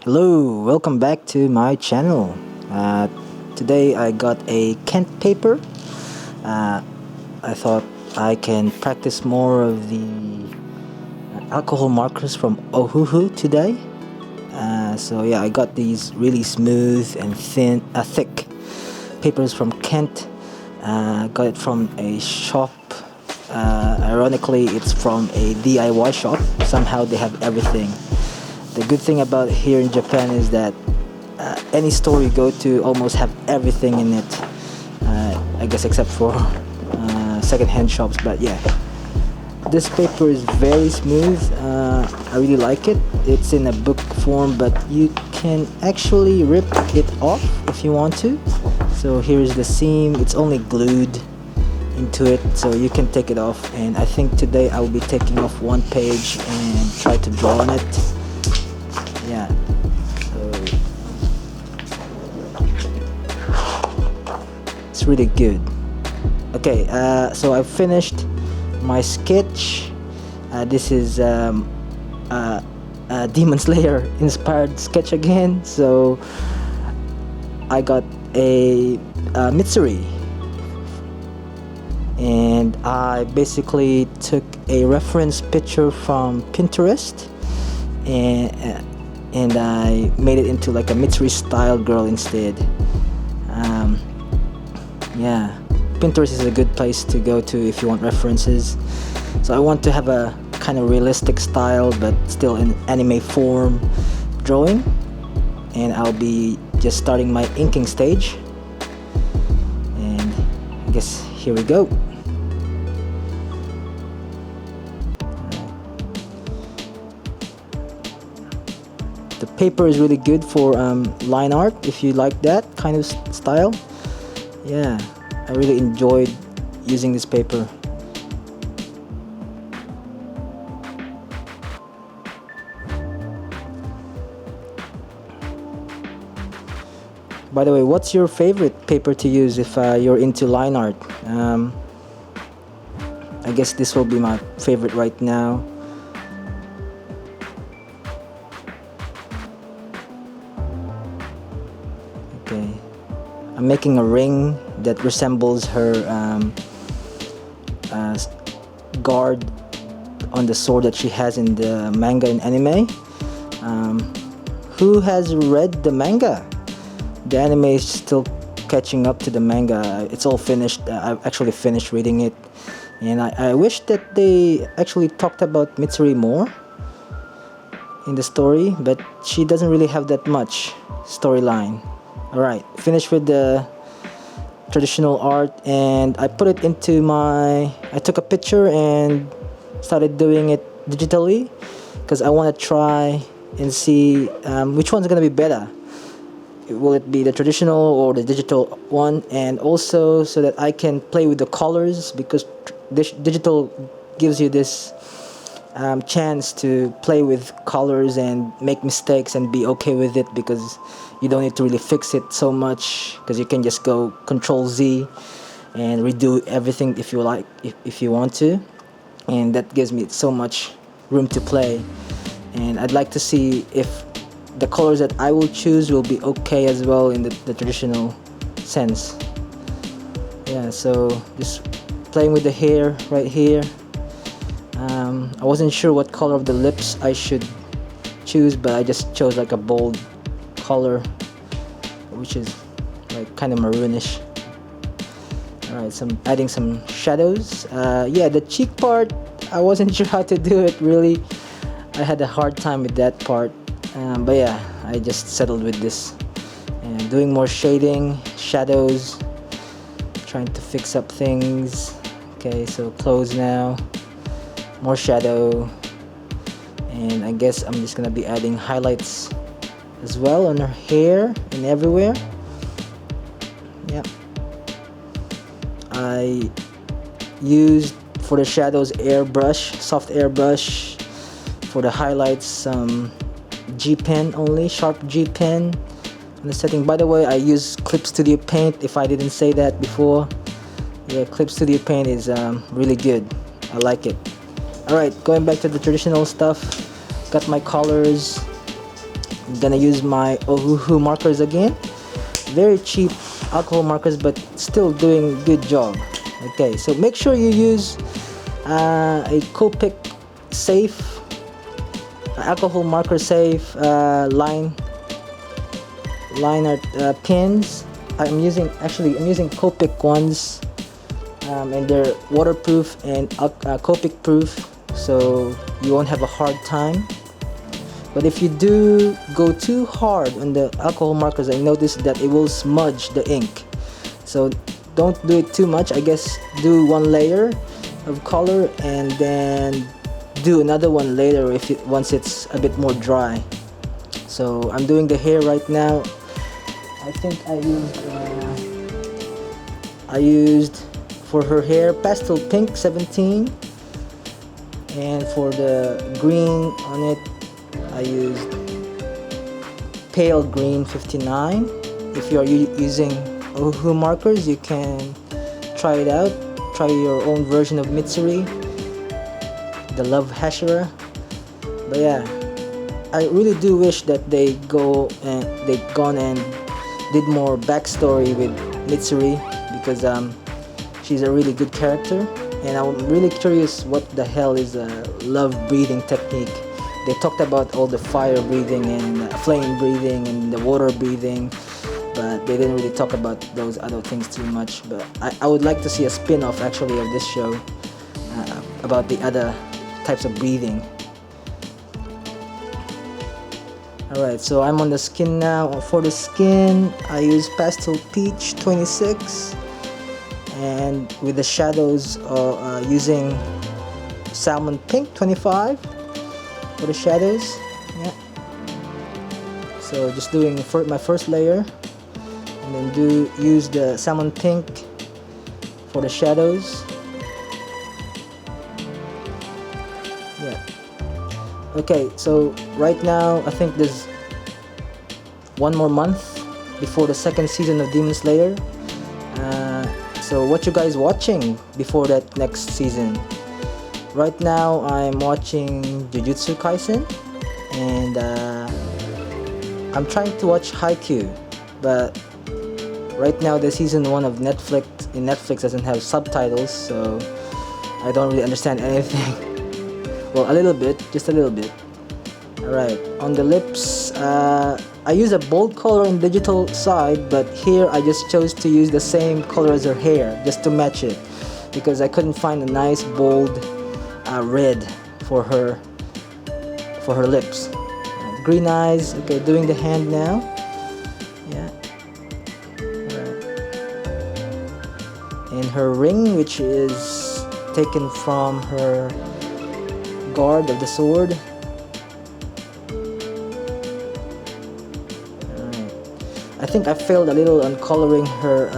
Hello, welcome back to my channel. Today I got a Kent paper. Uh, I thought I can practice more of the alcohol markers from Ohuhu today. So yeah, I got these really smooth and thick papers from Kent. Got it from a shop. Ironically, it's from a DIY shop. Somehow they have everything. The good thing about here in Japan is that any store you go to almost have everything in it. I guess except for second-hand shops. But yeah, this paper is very smooth. I really like it. It's in a book form, but you can actually rip it off if you want to. So here's the seam. It's only glued into it, so you can take it off. And I think today I will be taking off one page and try to draw on it. Yeah, so it's really good. Okay, so I've finished my sketch. This is a Demon Slayer inspired sketch again. So I got a Mitsuri, and I basically took a reference picture from Pinterest and I made it into like a Mitsuri style girl instead. Yeah, Pinterest is a good place to go to if you want references. So I want to have a kind of realistic style but still in anime form drawing, and I'll be just starting my inking stage, and I guess here we go. The paper is really good for line art if you like that kind of style. Yeah, I really enjoyed using this paper. By the way, what's your favorite paper to use if you're into line art? I guess this will be my favorite right now. Okay, I'm making a ring that resembles her guard on the sword that she has in the manga and anime. Who has read the manga? The anime is still catching up to the manga. It's all finished. I've actually finished reading it, and I wish that they actually talked about Mitsuri more in the story, but she doesn't really have that much storyline. Alright, finished with the traditional art, and I put it into I took a picture and started doing it digitally because I want to try and see which one's going to be better. Will it be the traditional or the digital one? And also so that I can play with the colors, because digital gives you this chance to play with colors and make mistakes and be okay with it, because you don't need to really fix it so much, because you can just go Control Z and redo everything if you like, if you want to, and that gives me so much room to play. And I'd like to see if the colors that I will choose will be okay as well in the traditional sense. Yeah, so just playing with the hair right here. I wasn't sure what color of the lips I should choose, but I just chose like a bold color, which is like kind of maroonish. Alright, so I'm adding some shadows. Yeah, the cheek part, I wasn't sure how to do it really. I had a hard time with that part, but yeah, I just settled with this and doing more shading, shadows, trying to fix up things. Okay, so close now, more shadow, and I guess I'm just gonna be adding highlights as well on her hair and everywhere. Yep, I used for the shadows airbrush, soft airbrush. For the highlights, some G pen only, sharp G pen on the setting. By the way, I use Clip Studio Paint, if I didn't say that before. Yeah, Clip Studio Paint is really good. I like it. Alright, going back to the traditional stuff. Got my colors. I'm gonna use my Ohuhu markers again. Very cheap alcohol markers, but still doing good job. Okay, so make sure you use a copic safe, alcohol marker safe line art pins. I'm using copic ones, and they're waterproof and copic proof, so you won't have a hard time. But if you do go too hard on the alcohol markers, I noticed that it will smudge the ink. So don't do it too much. I guess do one layer of color and then do another one later once it's a bit more dry. So I'm doing the hair right now. I think I used for her hair pastel pink 17, and for the green on it I used pale green 59. If you are using Ohuhu markers, you can try it out. Try your own version of Mitsuri, the Love Hashira. But yeah, I really do wish that they'd gone and did more backstory with Mitsuri, because she's a really good character, and I'm really curious what the hell is a love breathing technique. They talked about all the fire breathing and flame breathing and the water breathing, but they didn't really talk about those other things too much. But I would like to see a spin-off actually of this show about the other types of breathing. Alright, so I'm on the skin now. For the skin, I use pastel peach 26, and with the shadows using salmon pink 25 for the shadows. Yeah. So just doing my first layer, and then use the salmon pink for the shadows. Yeah. Okay, so right now I think there's one more month before the second season of Demon Slayer. So what you guys watching before that next season? Right now I'm watching Jujutsu Kaisen, and I'm trying to watch Haikyuu, but right now the season 1 of Netflix doesn't have subtitles, so I don't really understand anything. Well, a little bit, just a little bit. Alright, on the lips, I use a bold color in digital side, but here I just chose to use the same color as her hair, just to match it, because I couldn't find a nice bold red for her lips. Green eyes. Okay, doing the hand now. Yeah. Alright. And her ring, which is taken from her guard of the sword. Alright. I think I failed a little on coloring her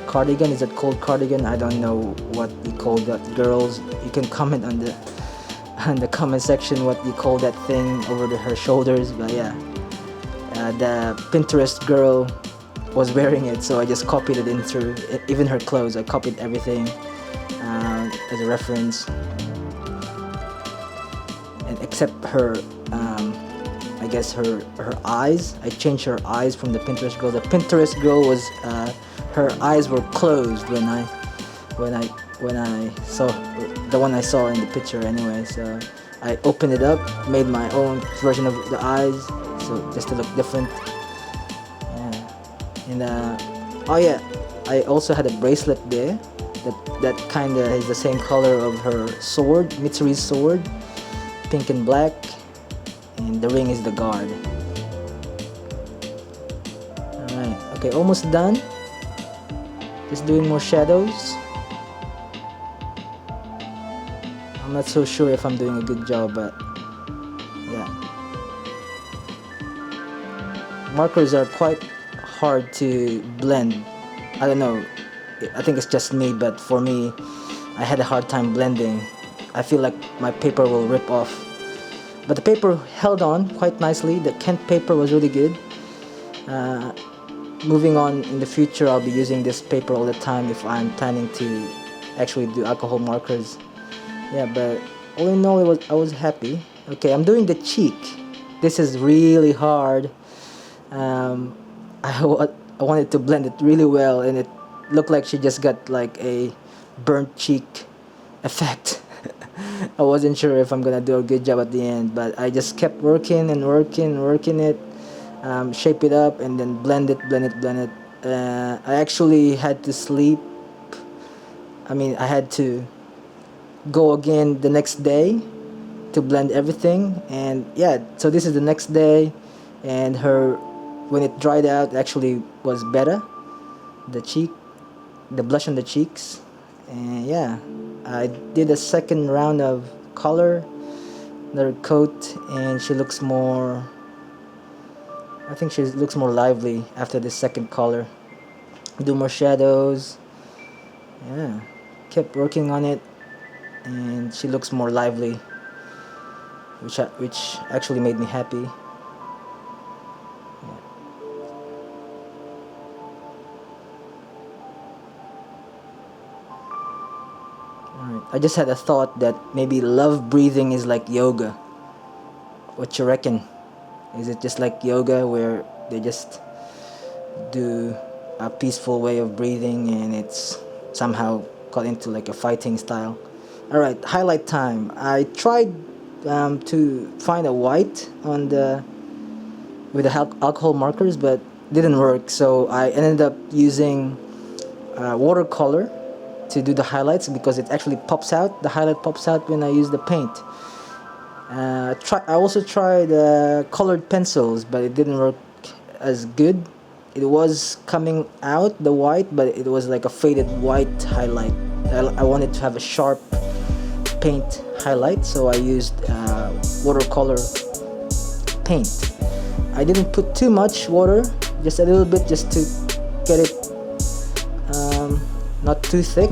cardigan. Is it called cardigan? I don't know what you call that, girls. You can comment on the comment section what you call that thing over her shoulders. But yeah, the Pinterest girl was wearing it, so I just copied it in through even her clothes. I copied everything as a reference, and except her I guess her eyes. I changed her eyes from the Pinterest girl. The Pinterest girl was her eyes were closed when I saw the one I saw in the picture anyway. So I opened it up, made my own version of the eyes, so just to look different. Yeah. And oh yeah, I also had a bracelet there that kind of is the same color of her sword, Mitsuri's sword, pink and black, and the ring is the guard. Alright, okay, almost done. Just doing more shadows. I'm not so sure if I'm doing a good job, but yeah. Markers are quite hard to blend. I don't know, I think it's just me, but for me, I had a hard time blending. I feel like my paper will rip off. But the paper held on quite nicely. The Kent paper was really good. Moving on in the future, I'll be using this paper all the time if I'm planning to actually do alcohol markers. Yeah, but all in all, I was happy. Okay, I'm doing the cheek. this is really hard. um, I wanted to blend it really well, and it looked like she just got like a burnt cheek effect. I wasn't sure if I'm gonna do a good job at the end, but I just kept working and working it, shape it up, and then blend it. I actually had to sleep. I mean, I had to go again the next day to blend everything, and yeah. So this is the next day, and her, when it dried out, actually was better. The cheek, the blush on the cheeks, and yeah, I did a second round of color, another coat, and she looks more. I think she looks more lively after the second color. Do more shadows. Yeah, kept working on it, and she looks more lively, which actually made me happy. Alright. I just had a thought that maybe love breathing is like yoga. What you reckon? Is it just like yoga where they just do a peaceful way of breathing and it's somehow got into like a fighting style? Alright, highlight time. I tried to find a white on the with the alcohol markers, but didn't work. So I ended up using watercolor to do the highlights, because it actually pops out. The highlight pops out when I use the paint. I also tried colored pencils, but it didn't work as good. It was coming out the white, but it was like a faded white highlight. I wanted to have a sharp paint highlight, so I used watercolor paint. I didn't put too much water, just a little bit, just to get it not too thick,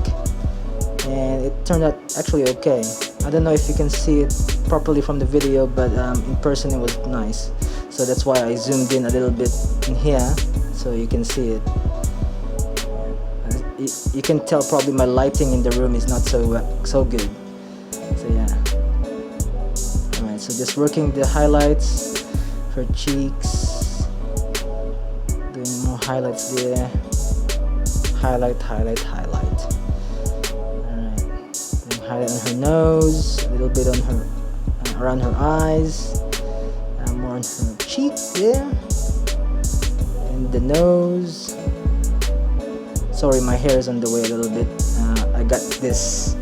and it turned out actually okay. I don't know if you can see it properly from the video, but in person it was nice. So that's why I zoomed in a little bit in here so you can see it. You can tell probably my lighting in the room is not so good. So yeah. Alright, so just working the highlights, her cheeks, doing more highlights there. Highlight. Alright, highlight on her nose, a little bit on her around her eyes, more on her cheek there, and the nose. Sorry, my hair is on the way a little bit. I got this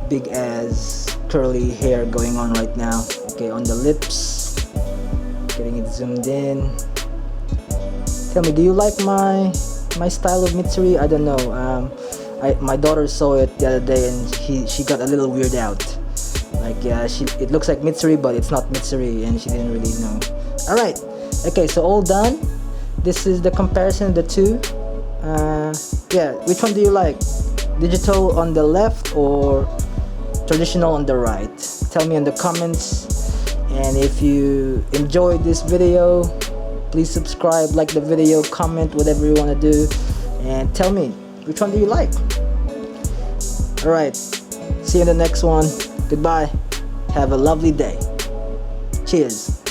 big ass curly hair going on right now. Okay, on the lips, getting it zoomed in. Tell me, do you like my style of Mitsuri? I don't know. My daughter saw it the other day and she got a little weirded out. Like, yeah, it looks like Mitsuri, but it's not Mitsuri, and she didn't really know. Alright, okay, so all done. This is the comparison of the two. Yeah, which one do you like? Digital on the left or traditional on the right? Tell me in the comments. And if you enjoyed this video, please subscribe, like the video, comment, whatever you want to do, and tell me which one do you like. Alright, see you in the next one. Goodbye. Have a lovely day. Cheers.